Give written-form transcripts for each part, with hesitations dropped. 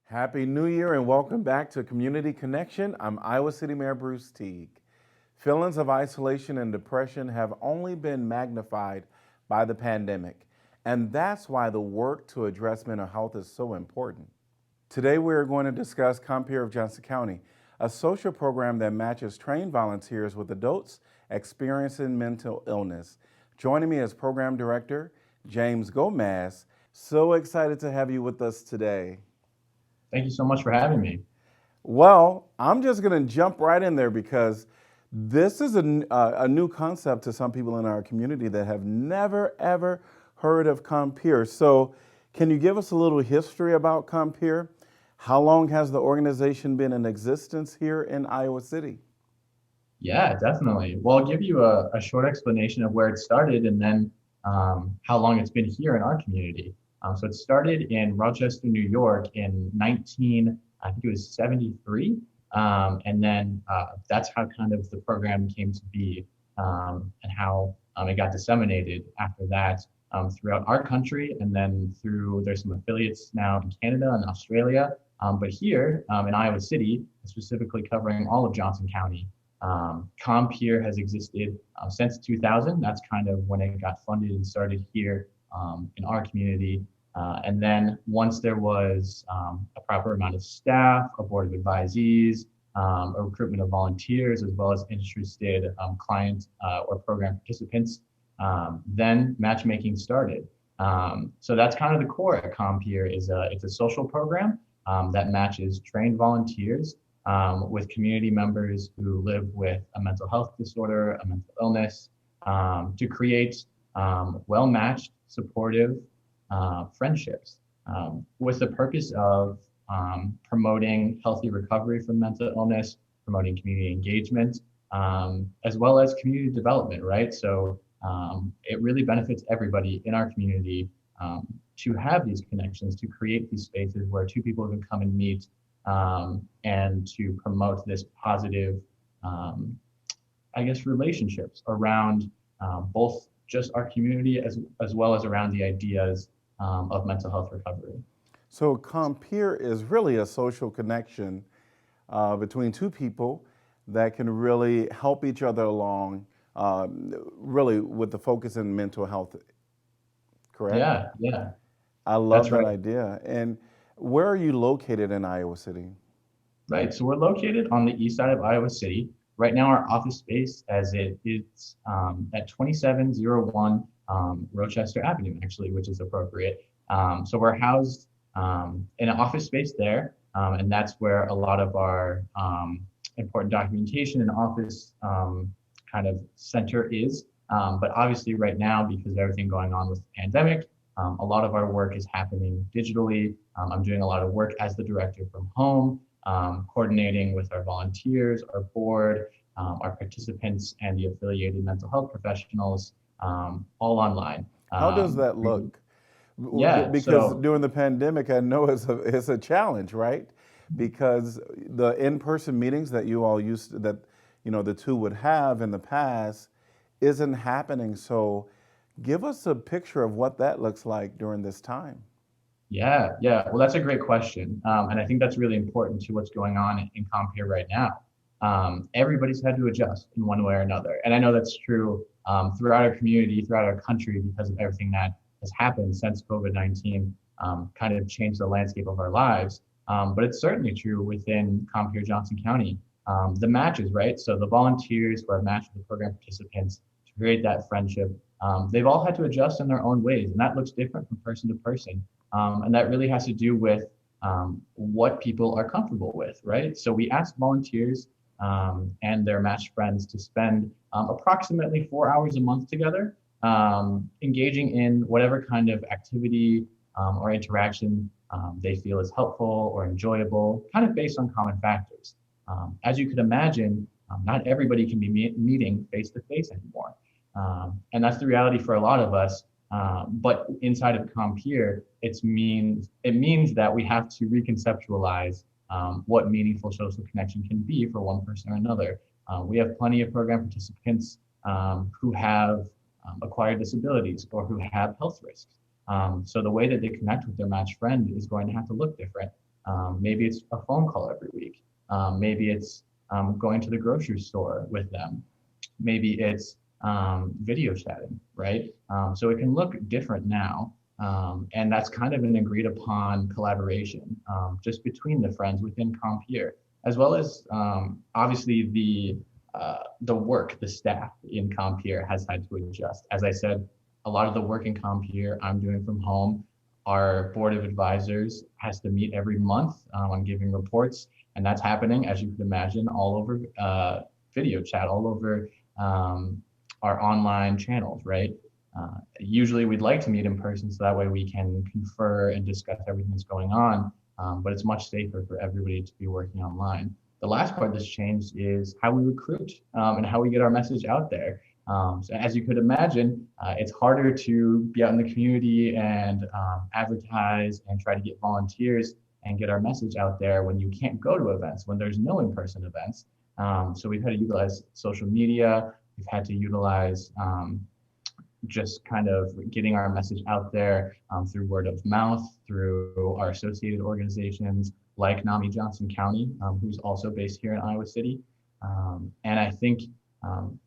Happy New Year and welcome back to Community Connection. I'm Iowa City Mayor Bruce Teague. Feelings of isolation and depression have only been magnified by the pandemic, and that's why the work to address mental health is so important. Today, we are going to discuss Compeer of Johnson County, a social program that matches trained volunteers with adults experiencing mental illness. Joining me as Program Director, James Gomez. So excited to have you with us today. Thank you so much for having me. Well, I'm just going to jump right in there because this is a new concept to some people in our community that have never, ever heard of Compeer. So, can you give us a little history about Compeer? How long has the organization been in existence here in Iowa City? Yeah, definitely. Well, I'll give you a short explanation of where it started and then how long it's been here in our community. So it started in Rochester, New York in 19, I think it was 73. And then that's how kind of the program came to be and how it got disseminated after that throughout our country. And then there's some affiliates now in Canada and Australia. But here in Iowa City, specifically covering all of Johnson County, Compeer has existed since 2000. That's kind of when it got funded and started here in our community. And then once there was a proper amount of staff, a board of advisees, a recruitment of volunteers, as well as interested clients or program participants, then matchmaking started. So that's kind of the core at Compeer. It's a social program that matches trained volunteers with community members who live with a mental health disorder, a mental illness, to create well-matched, supportive friendships with the purpose of promoting healthy recovery from mental illness, promoting community engagement, as well as community development, right? So it really benefits everybody in our community to have these connections, to create these spaces where two people can come and meet and to promote this positive, um, I guess, relationships around both just our community as well as around the ideas of mental health recovery. So, Compeer is really a social connection between two people that can really help each other along, really with the focus in mental health, correct? Yeah, yeah, I love that's that right. idea. And where are you located in Iowa City? Right. So we're located on the east side of Iowa City. Right now, our office space as it is at 2701 Rochester Avenue, actually, which is appropriate. So we're housed in an office space there, and that's where a lot of our important documentation and office kind of center is. But obviously, right now, because of everything going on with the pandemic, a lot of our work is happening digitally. I'm doing a lot of work as the director from home, coordinating with our volunteers, our board, our participants, and the affiliated mental health professionals, all online. How does that look? Yeah, Because so during the pandemic, I know it's a challenge, right? Because the in-person meetings that you all used to, that the two would have in the past isn't happening. So, give us a picture of what that looks like during this time. yeah, yeah. Well, that's a great question. And I think that's really important to what's going on in Compare right now. Everybody's had to adjust in one way or another. And I know that's true throughout our community, throughout our country, because of everything that has happened since COVID-19 kind of changed the landscape of our lives. But it's certainly true within Compare Johnson County. The matches, right? So the volunteers who are matched with the program participants to create that friendship, they've all had to adjust in their own ways. And that looks different from person to person. And that really has to do with what people are comfortable with, right? So we ask volunteers and their matched friends to spend approximately 4 hours a month together, engaging in whatever kind of activity or interaction they feel is helpful or enjoyable, kind of based on common factors. As you could imagine, not everybody can be meeting face to face anymore. And that's the reality for a lot of us. But inside of Compeer, it means that we have to reconceptualize what meaningful social connection can be for one person or another. We have plenty of program participants who have acquired disabilities or who have health risks. So the way that they connect with their matched friend is going to have to look different. Maybe it's a phone call every week. Maybe it's going to the grocery store with them. Maybe it's video chatting, right? So it can look different now. And that's kind of an agreed upon collaboration just between the friends within Compeer, as well as obviously the work, the staff in Compeer has had to adjust. As I said, a lot of the work in Compeer I'm doing from home. Our board of advisors has to meet every month on giving reports, and that's happening, as you can imagine, all over video chat, all over our online channels, right? Usually we'd like to meet in person so that way we can confer and discuss everything that's going on, but it's much safer for everybody to be working online. The last part that's changed is how we recruit and how we get our message out there. So as you could imagine, it's harder to be out in the community and advertise and try to get volunteers and get our message out there when you can't go to events, when there's no in-person events. So we've had to utilize social media. We've had to utilize just kind of getting our message out there through word of mouth, through our associated organizations like NAMI Johnson County, who's also based here in Iowa City. And I think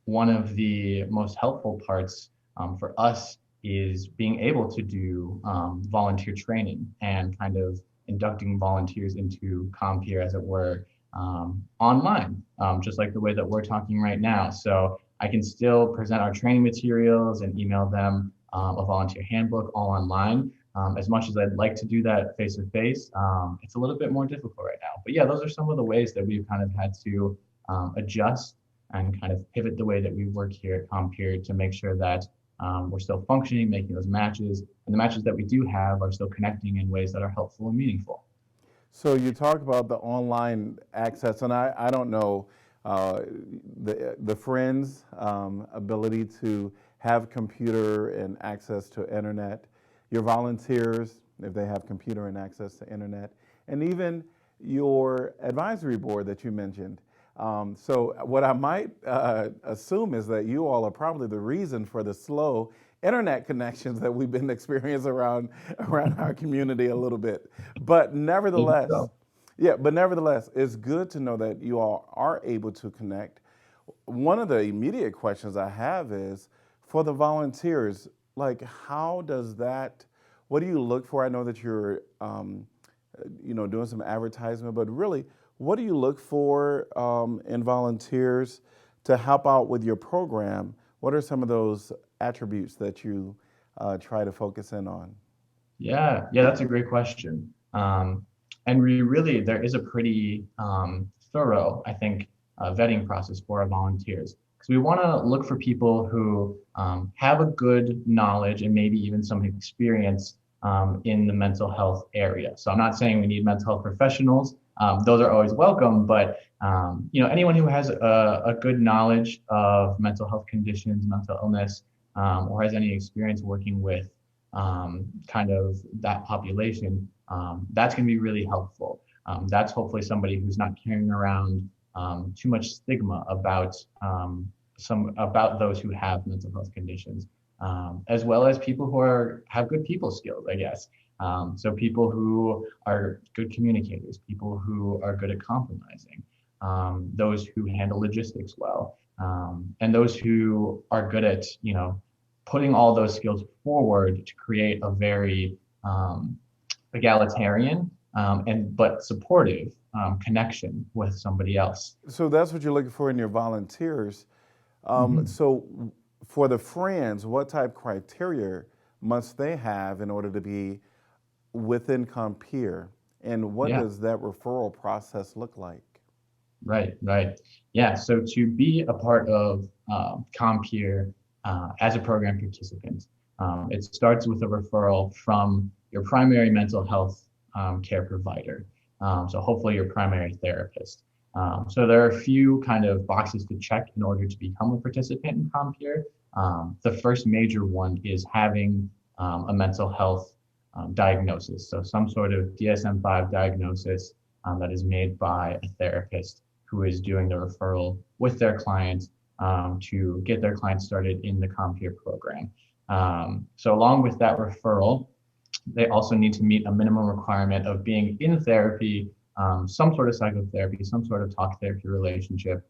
one of the most helpful parts for us is being able to do volunteer training and kind of inducting volunteers into Compeer, as it were, online, just like the way that we're talking right now. So I can still present our training materials and email them a volunteer handbook all online. As much as I'd like to do that face to face, it's a little bit more difficult right now. But yeah, those are some of the ways that we've kind of had to adjust and kind of pivot the way that we work here at Compeer to make sure that we're still functioning, making those matches, and the matches that we do have are still connecting in ways that are helpful and meaningful. So you talk about the online access, and I don't know the friends' ability to have computer and access to internet, your volunteers, if they have computer and access to internet, and even your advisory board that you mentioned. So what I might assume is that you all are probably the reason for the slow internet connections that we've been experiencing around our community a little bit. But nevertheless, So, yeah, but nevertheless, it's good to know that you all are able to connect. One of the immediate questions I have is for the volunteers, like how does that, what do you look for? I know that you're, doing some advertisement, but really, what do you look for in volunteers to help out with your program? What are some of those attributes that you try to focus in on? yeah, that's a great question. And we really, there is a pretty thorough, I think, vetting process for our volunteers. Because we want to look for people who have a good knowledge and maybe even some experience in the mental health area. So I'm not saying we need mental health professionals. Those are always welcome, but anyone who has a good knowledge of mental health conditions, mental illness, or has any experience working with kind of that population, that's going to be really helpful. That's hopefully somebody who's not carrying around too much stigma about about those who have mental health conditions, as well as people who have good people skills, I guess. So people who are good communicators, people who are good at compromising, those who handle logistics well, and those who are good at putting all those skills forward to create a very egalitarian but supportive connection with somebody else. So that's what you're looking for in your volunteers. So for the friends, what type criteria must they have in order to be within Compeer? And what Yeah. does that referral process look like? Right. Yeah. So to be a part of Compeer as a program participant, it starts with a referral from your primary mental health care provider. So hopefully your primary therapist. So there are a few kind of boxes to check in order to become a participant in Compeer. The first major one is having a mental health diagnosis. So some sort of DSM-5 diagnosis that is made by a therapist who is doing the referral with their client to get their client started in the Compeer program. So along with that referral, They also need to meet a minimum requirement of being in therapy, some sort of psychotherapy, some sort of talk therapy relationship,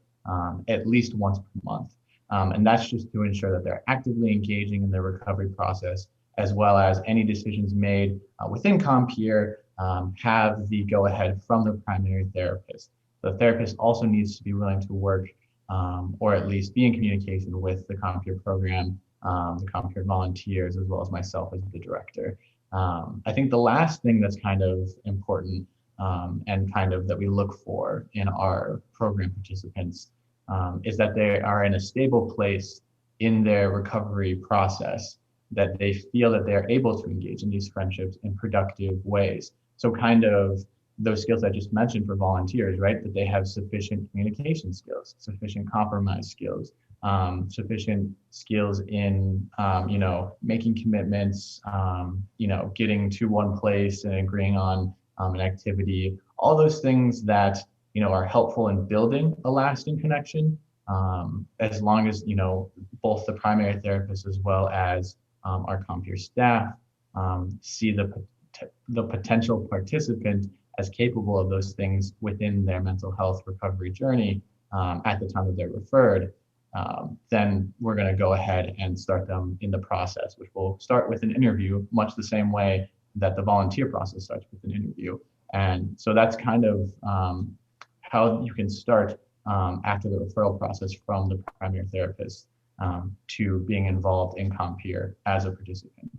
at least once per month. And that's just to ensure that they're actively engaging in their recovery process, as well as any decisions made within Compeer have the go ahead from the primary therapist. The therapist also needs to be willing to work or at least be in communication with the Compeer program, the Compeer volunteers, as well as myself as the director. I think the last thing that's kind of important and kind of that we look for in our program participants is that they are in a stable place in their recovery process, that they feel that they're able to engage in these friendships in productive ways. So kind of those skills I just mentioned for volunteers, right? That they have sufficient communication skills, sufficient compromise skills, sufficient skills in, making commitments, getting to one place and agreeing on an activity, all those things that, are helpful in building a lasting connection, as long as, both the primary therapist as well as our Compeer staff see the potential participant as capable of those things within their mental health recovery journey at the time that they're referred, then we're going to go ahead and start them in the process, which will start with an interview, much the same way that the volunteer process starts with an interview. And so that's kind of how you can start after the referral process from the primary therapist to being involved in Compeer as a participant.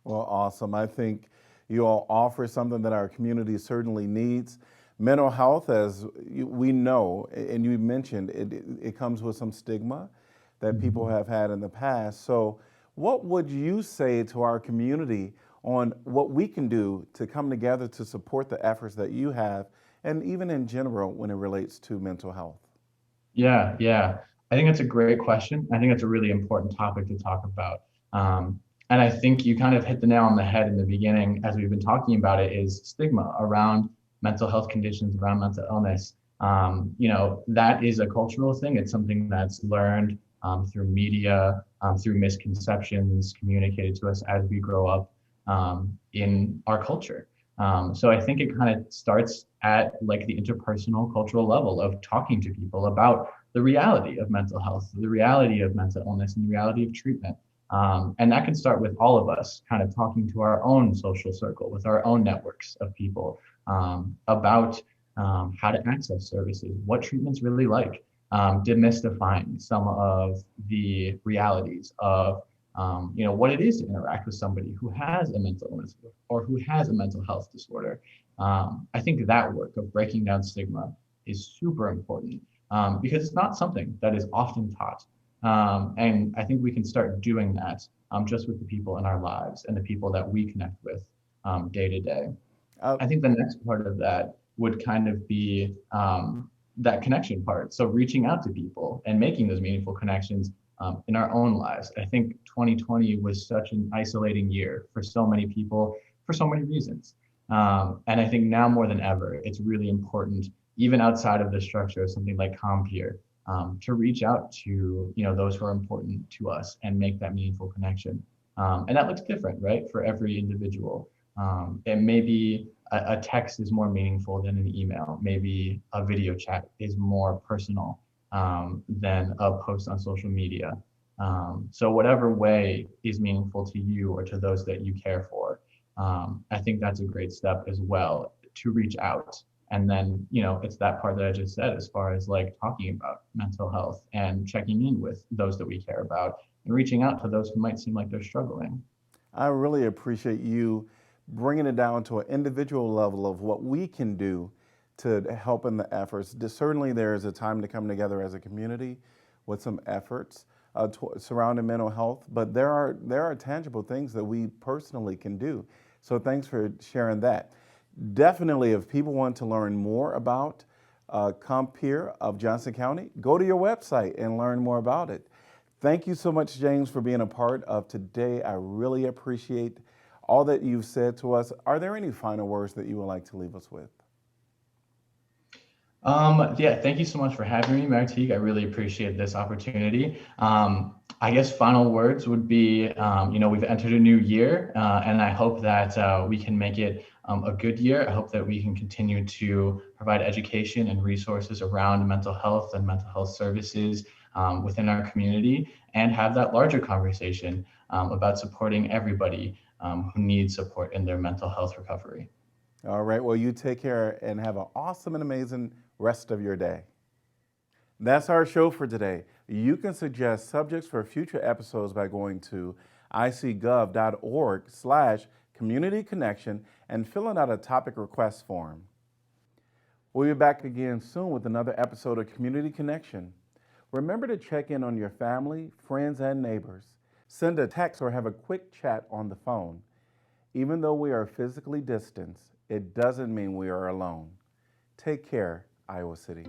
Well, awesome. I think you all offer something that our community certainly needs. Mental health, as we know, and you mentioned, it comes with some stigma that people have had in the past. So what would you say to our community on what we can do to come together to support the efforts that you have, and even in general when it relates to mental health? Yeah. I think that's a great question. I think that's a really important topic to talk about. And I think you kind of hit the nail on the head in the beginning as we've been talking about it, is stigma around mental health conditions, around mental illness. That is a cultural thing. It's something that's learned through media, through misconceptions communicated to us as we grow up in our culture. So I think it kind of starts at like the interpersonal cultural level of talking to people about the reality of mental health, the reality of mental illness, and the reality of treatment. And that can start with all of us kind of talking to our own social circle, with our own networks of people about how to access services, what treatment's really like, demystifying some of the realities of what it is to interact with somebody who has a mental illness or who has a mental health disorder. I think that work of breaking down stigma is super important because it's not something that is often taught. And I think we can start doing that just with the people in our lives and the people that we connect with day to day. Uh, I think the next part of that would kind of be that connection part. So reaching out to people and making those meaningful connections in our own lives. I think 2020 was such an isolating year for so many people for so many reasons. And I think now more than ever, it's really important, even outside of the structure of something like Compeer, to reach out to those who are important to us and make that meaningful connection. And that looks different, right, for every individual. And maybe a text is more meaningful than an email. Maybe a video chat is more personal than a post on social media. So whatever way is meaningful to you or to those that you care for, I think that's a great step as well to reach out. And then, it's that part that I just said, as far as like talking about mental health and checking in with those that we care about and reaching out to those who might seem like they're struggling. I really appreciate you bringing it down to an individual level of what we can do to help in the efforts. Certainly, there is a time to come together as a community with some efforts surrounding mental health, but there are tangible things that we personally can do. So thanks for sharing that. Definitely, if people want to learn more about Compeer of Johnson County, go to your website and learn more about it. Thank you so much, James, for being a part of today. I really appreciate all that you've said to us. Are there any final words that you would like to leave us with? Yeah, thank you so much for having me, Martique. I really appreciate this opportunity. I guess final words would be, we've entered a new year, and I hope that we can make it a good year. I hope that we can continue to provide education and resources around mental health and mental health services within our community, and have that larger conversation about supporting everybody who needs support in their mental health recovery. All right, well, you take care and have an awesome and amazing rest of your day. That's our show for today. You can suggest subjects for future episodes by going to icgov.org/community connection and filling out a topic request form. We'll be back again soon with another episode of Community Connection. Remember to check in on your family, friends, and neighbors. Send a text or have a quick chat on the phone. Even though we are physically distanced, it doesn't mean we are alone. Take care, Iowa City.